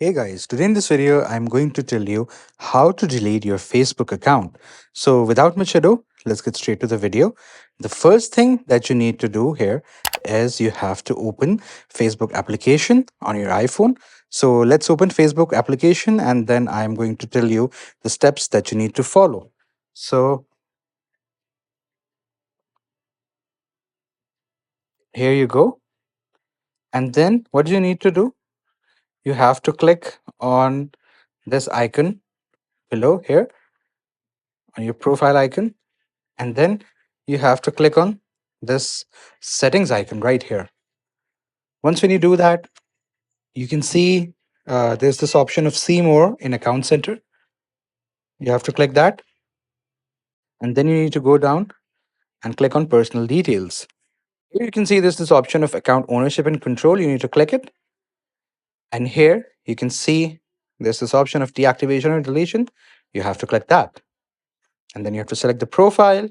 Hey guys, today in this video, I'm going to tell you how to delete your Facebook account. So without much ado, let's get straight to the video. The first thing that you need to do here is you have to open Facebook application on your iPhone. So let's open Facebook application and then I'm going to tell you the steps that you need to follow. So here you go. And then what do you need to do? You have to click on this icon below here on your profile icon, and then you have to click on this settings icon right here. Once when you do that, you can see there's this option of see more in account center. You have to click that, and then you need to go down and click on personal details. Here you can see there's this option of account ownership and control. You need to click it, and here you can see there's this option of deactivation or deletion. You have to click that, and then you have to select the profile,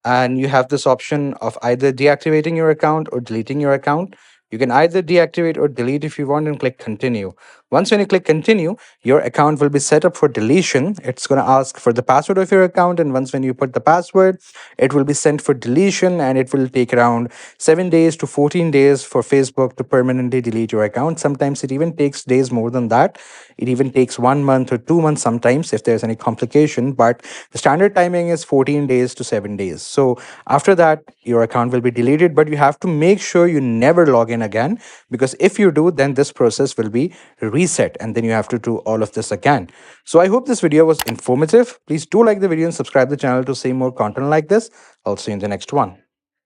and you have this option of either deactivating your account or deleting your account. You can either deactivate or delete if you want and click continue. Once when you click continue, your account will be set up for deletion. It's going to ask for the password of your account, and once when you put the password, it will be sent for deletion, and it will take around 7 days to 14 days for Facebook to permanently delete your account. Sometimes it even takes days more than that. It even takes 1 month or 2 months sometimes if there's any complication, but the standard timing is 14 days to 7 days. So after that, your account will be deleted, but you have to make sure you never log in again, because if you do, then this process will be reset and then you have to do all of this again. So I hope this video was informative. Please do like the video and subscribe the channel to see more content like this. I'll see you in the next one.